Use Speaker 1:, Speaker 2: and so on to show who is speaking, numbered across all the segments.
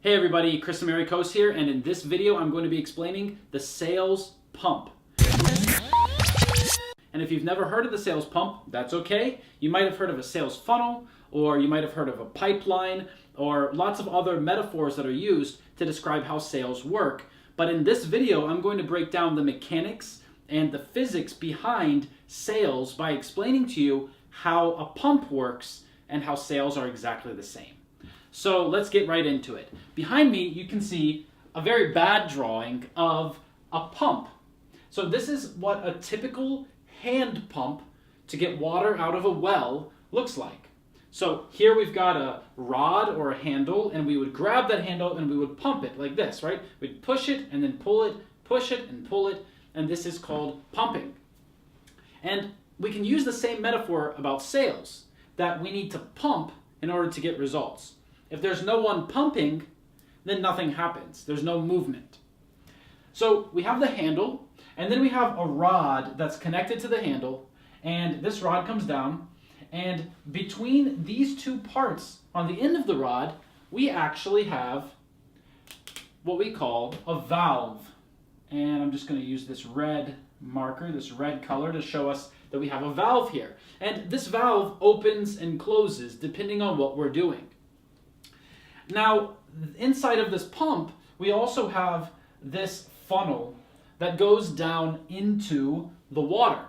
Speaker 1: Hey everybody, 𝗙𝗵𝗹𝗲𝗲 here, and in this video I'm going to be explaining the sales pump. And if you've never heard of the sales pump, that's okay. You might have heard of a sales funnel, or you might have heard of a pipeline, or lots of other metaphors that are used to describe how sales work. But in this video, I'm going to break down the mechanics and the physics behind sales by explaining to you how a pump works and how sales are exactly the same. So let's get right into it. Behind me, you can see a very bad drawing of a pump. So this is what a typical hand pump to get water out of a well looks like. So here we've got a rod or a handle, and we would grab that handle and we would pump it like this, right? We'd push it and then pull it, push it and pull it, and this is called pumping. And we can use the same metaphor about sales, that we need to pump in order to get results. If there's no one pumping, then nothing happens. There's no movement. So we have the handle, and then we have a rod that's connected to the handle, and this rod comes down, and between these two parts on the end of the rod, we actually have what we call a valve. And I'm just going to use this red marker, this red color, to show us that we have a valve here. And this valve opens and closes depending on what we're doing. Now, inside of this pump, we also have this funnel that goes down into the water.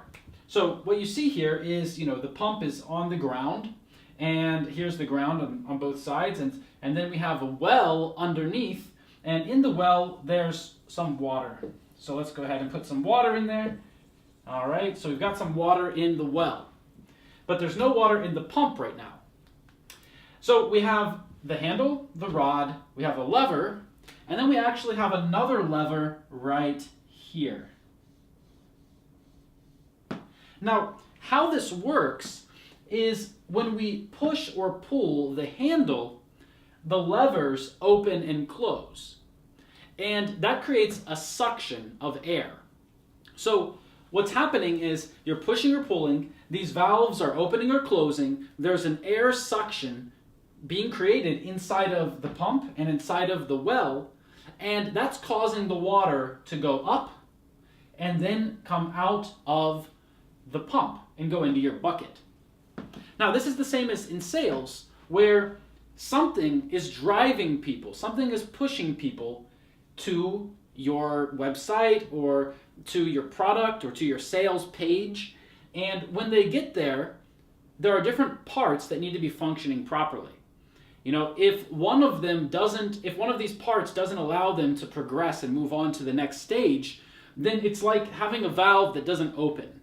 Speaker 1: So what you see here is, the pump is on the ground, and here's the ground on both sides, and then we have a well underneath, and in the well, there's some water. So let's go ahead and put some water in there. All right, so we've got some water in the well, but there's no water in the pump right now. So we have the handle, the rod, we have a lever, and then we actually have another lever right here. Now, how this works is when we push or pull the handle, the levers open and close. And that creates a suction of air. So what's happening is you're pushing or pulling, these valves are opening or closing, there's an air suction being created inside of the pump and inside of the well, and that's causing the water to go up and then come out of the pump and go into your bucket. Now, this is the same as in sales, where something is driving people, something is pushing people to your website or to your product or to your sales page, and when they get there, there are different parts that need to be functioning properly. If one of these parts doesn't allow them to progress and move on to the next stage, then it's like having a valve that doesn't open.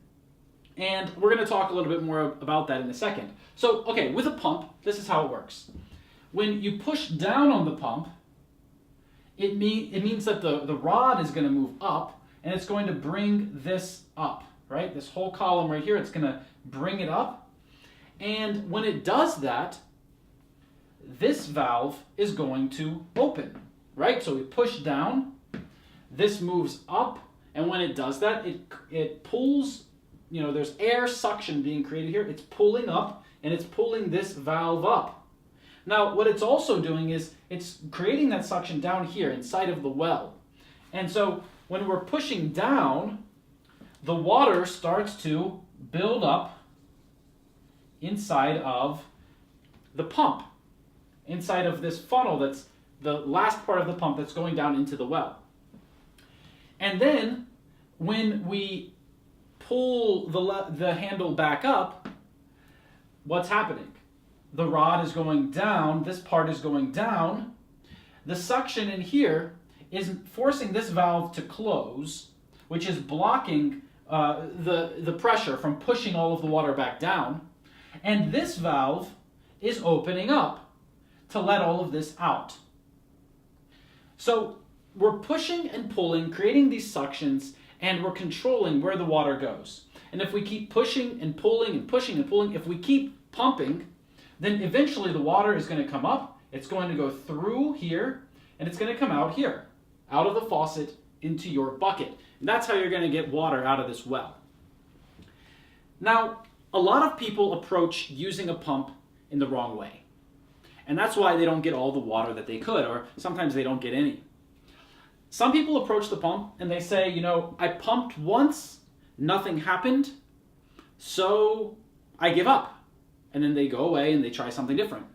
Speaker 1: And we're going to talk a little bit more about that in a second. So, okay, with a pump, this is how it works. When you push down on the pump, it means that the rod is going to move up, and it's going to bring this up, right? This whole column right here, it's going to bring it up. And when it does that, this valve is going to open, right? So we push down, this moves up, and when it does that, it pulls, there's air suction being created here. It's pulling up, and it's pulling this valve up. Now, what it's also doing is it's creating that suction down here inside of the well. And so when we're pushing down, the water starts to build up inside of the pump, inside of this funnel that's the last part of the pump that's going down into the well. And then when we pull the handle back up, what's happening? The rod is going down, this part is going down. The suction in here is forcing this valve to close, which is blocking the pressure from pushing all of the water back down. And this valve is opening up to let all of this out. So we're pushing and pulling, creating these suctions, and we're controlling where the water goes. And if we keep pushing and pulling and pushing and pulling, if we keep pumping, then eventually the water is going to come up, it's going to go through here, and it's going to come out here, out of the faucet into your bucket. And that's how you're going to get water out of this well. Now, a lot of people approach using a pump in the wrong way. And that's why they don't get all the water that they could, or sometimes they don't get any. Some people approach the pump and they say, you know, I pumped once, nothing happened, so I give up. And then they go away and they try something different.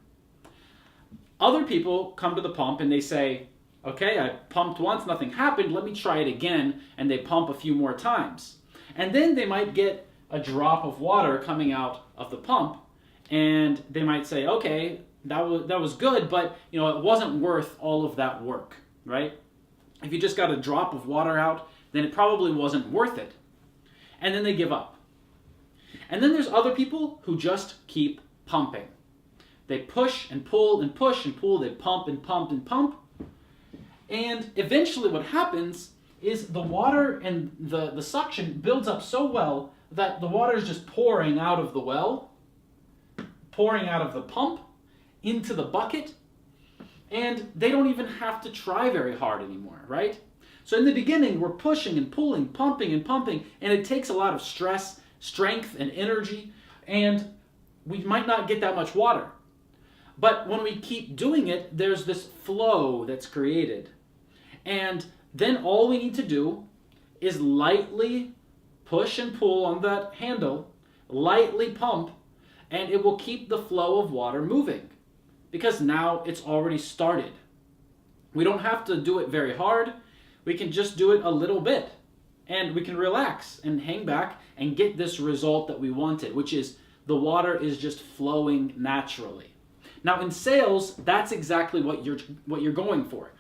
Speaker 1: Other people come to the pump and they say, okay, I pumped once, nothing happened, let me try it again, and they pump a few more times. And then they might get a drop of water coming out of the pump, and they might say, okay, that was good, but you know, it wasn't worth all of that work, right? If you just got a drop of water out, then it probably wasn't worth it. And then they give up. And then there's other people who just keep pumping. They push and pull and push and pull, they pump and pump and pump. And eventually what happens is the water and the suction builds up so well that the water is just pouring out of the well, pouring out of the pump, into the bucket, and they don't even have to try very hard anymore, right? So in the beginning, we're pushing and pulling, pumping and pumping, and it takes a lot of stress, strength, and energy, and we might not get that much water. But when we keep doing it, there's this flow that's created. And then all we need to do is lightly push and pull on that handle, lightly pump, and it will keep the flow of water moving. Because now it's already started. We don't have to do it very hard. We can just do it a little bit. And we can relax and hang back and get this result that we wanted, which is the water is just flowing naturally. Now in sales, that's exactly what you're going for.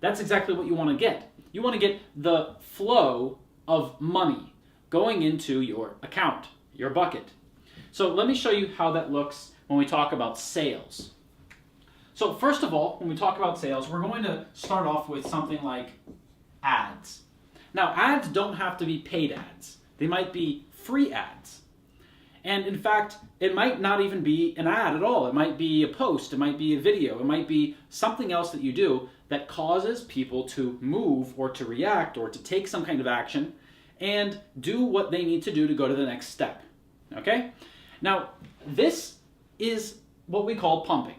Speaker 1: That's exactly what you want to get. You want to get the flow of money going into your account, your bucket. So let me show you how that looks when we talk about sales. So first of all, when we talk about sales, we're going to start off with something like ads. Now ads don't have to be paid ads. They might be free ads. And in fact, it might not even be an ad at all. It might be a post, it might be a video, it might be something else that you do that causes people to move or to react or to take some kind of action and do what they need to do to go to the next step. Okay? Now, this is what we call pumping.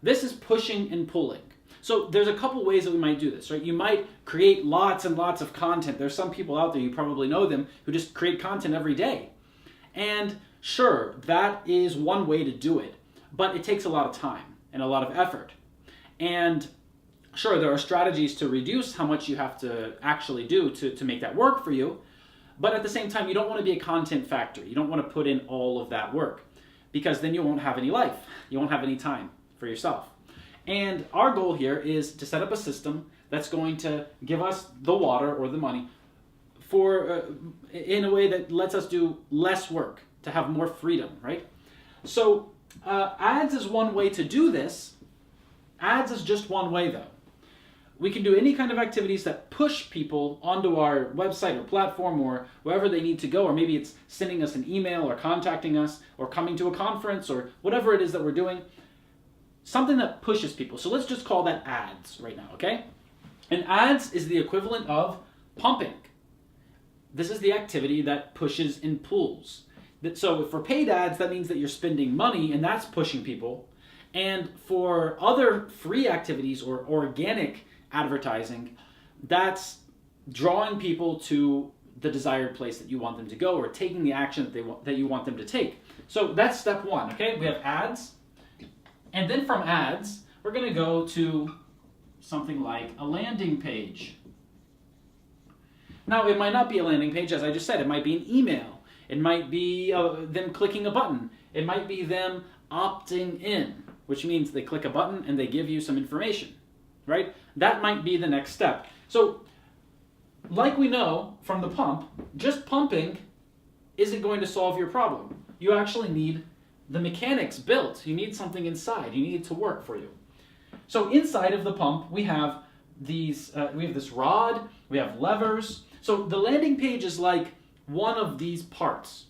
Speaker 1: This is pushing and pulling. So there's a couple ways that we might do this, right? You might create lots and lots of content. There's some people out there, you probably know them, who just create content every day. And sure, that is one way to do it, but it takes a lot of time and a lot of effort. And sure, there are strategies to reduce how much you have to actually do to make that work for you, but at the same time, you don't want to be a content factory. You don't want to put in all of that work, because then you won't have any life. You won't have any time for yourself. And our goal here is to set up a system that's going to give us the water or the money for in a way that lets us do less work, to have more freedom, right? So ads is one way to do this. Ads is just one way though. We can do any kind of activities that push people onto our website or platform or wherever they need to go, or maybe it's sending us an email or contacting us or coming to a conference or whatever it is that we're doing. Something that pushes people. So let's just call that ads right now, okay? And ads is the equivalent of pumping. This is the activity that pushes and pulls. So for paid ads, that means that you're spending money and that's pushing people. And for other free activities or organic advertising, that's drawing people to the desired place that you want them to go or taking the action that you want them to take. So that's step one, okay? We have ads. And then from ads, we're going to go to something like a landing page. Now, it might not be a landing page, as I just said. It might be an email. It might be them clicking a button. It might be them opting in, which means they click a button and they give you some information, right? That might be the next step. So, like we know from the pump, just pumping isn't going to solve your problem. You actually need the mechanics built. You need something inside. You need it to work for you. So inside of the pump, we have these. We have this rod. We have levers. So the landing page is like one of these parts.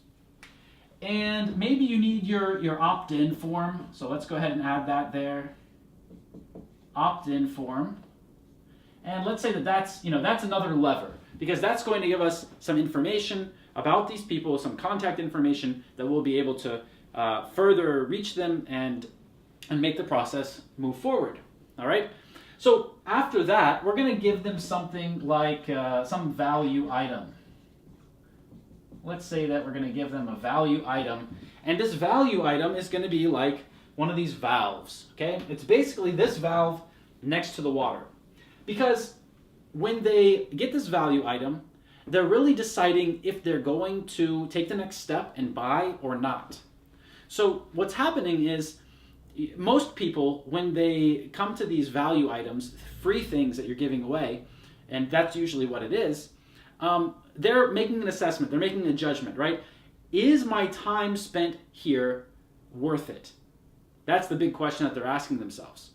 Speaker 1: And maybe you need your opt-in form. So let's go ahead and add that there. Opt-in form. And let's say that's another lever, because that's going to give us some information about these people, some contact information that we'll be able to further reach them and and make the process move forward. All right? So after that, we're going to give them something like some value item. Let's say that we're going to give them a value item, and this value item is going to be like one of these valves, okay? It's basically this valve next to the water. Because when they get this value item, they're really deciding if they're going to take the next step and buy or not. So what's happening is most people, when they come to these value items, free things that you're giving away, and that's usually what it is, they're making an assessment, they're making a judgment, right? Is my time spent here worth it? That's the big question that they're asking themselves.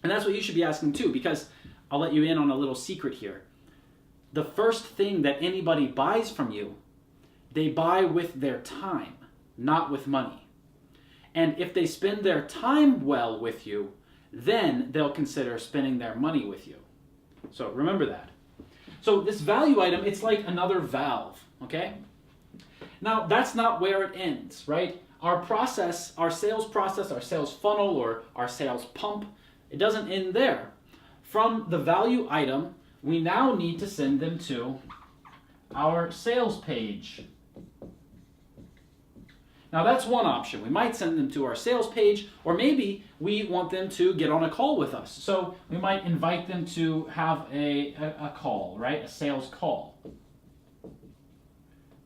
Speaker 1: And that's what you should be asking too, because I'll let you in on a little secret here. The first thing that anybody buys from you, they buy with their time, not with money. And if they spend their time well with you, then they'll consider spending their money with you. So remember that. So this value item, it's like another valve, okay? Now, that's not where it ends, right? Our process, our sales funnel, or our sales pump, it doesn't end there. From the value item, we now need to send them to our sales page. Now that's one option. We might send them to our sales page, or maybe we want them to get on a call with us. So we might invite them to have a call, right? A sales call.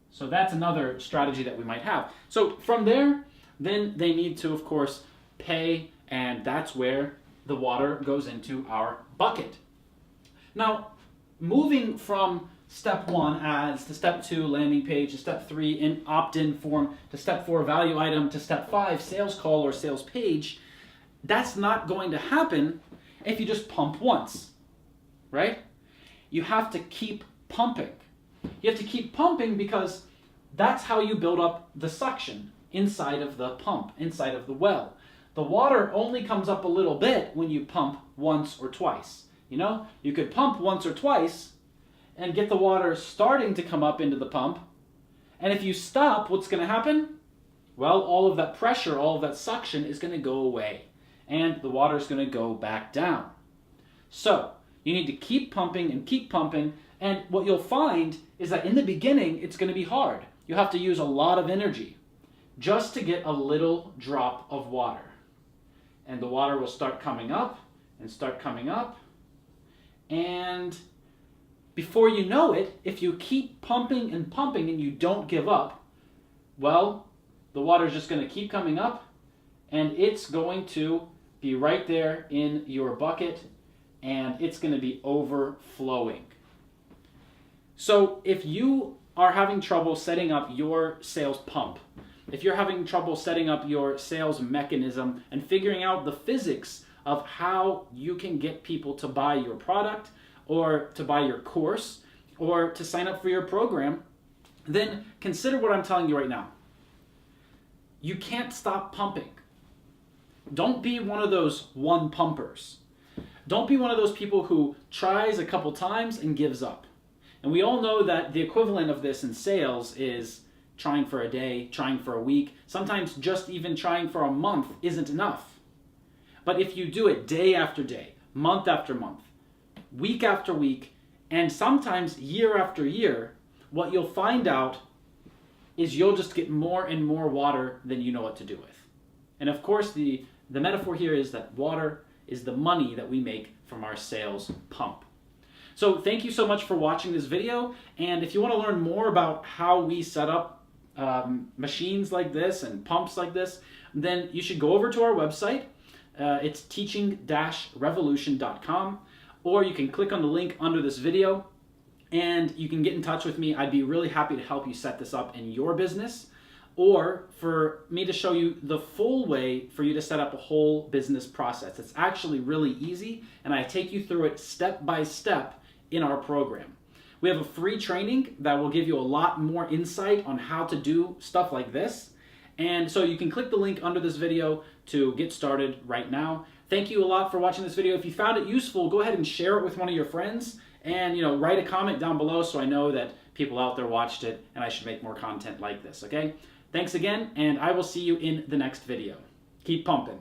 Speaker 1: So that's another strategy that we might have. So from there, then they need to, of course, pay, and that's where the water goes into our bucket. Now, moving from step 1 ads to step 2 landing page to step 3 in opt-in form to step 4 value item to step 5 sales call or sales page, that's not going to happen if you just pump once, right? You have to keep pumping. You have to keep pumping because that's how you build up the suction inside of the pump, inside of the well. The water only comes up a little bit when you pump once or twice. You know, you could pump once or twice and get the water starting to come up into the pump. And if you stop, what's going to happen? Well, all of that pressure, all of that suction is going to go away. And the water is going to go back down. So, you need to keep pumping and keep pumping. And what you'll find is that in the beginning, it's going to be hard. You have to use a lot of energy just to get a little drop of water. And the water will start coming up and start coming up. And before you know it, if you keep pumping and pumping and you don't give up, well, the water is just going to keep coming up and it's going to be right there in your bucket and it's going to be overflowing. So if you are having trouble setting up your sales pump, if you're having trouble setting up your sales mechanism and figuring out the physics of how you can get people to buy your product or to buy your course or to sign up for your program, then consider what I'm telling you right now. You can't stop pumping. Don't be one of those one pumpers. Don't be one of those people who tries a couple times and gives up. And we all know that the equivalent of this in sales is trying for a day, trying for a week, sometimes just even trying for a month isn't enough. But if you do it day after day, month after month, week after week, and sometimes year after year, what you'll find out is you'll just get more and more water than you know what to do with. And of course, the metaphor here is that water is the money that we make from our sales pump. So thank you so much for watching this video. And if you want to learn more about how we set up machines like this and pumps like this, then you should go over to our website. It's teaching-revolution.com, or you can click on the link under this video and you can get in touch with me. I'd be really happy to help you set this up in your business, or for me to show you the full way for you to set up a whole business process. It's actually really easy, and I take you through it step by step in our program. We have a free training that will give you a lot more insight on how to do stuff like this. And so you can click the link under this video to get started right now. Thank you a lot for watching this video. If you found it useful, go ahead and share it with one of your friends, and write a comment down below so I know that people out there watched it and I should make more content like this, okay? Thanks again, and I will see you in the next video. Keep pumping.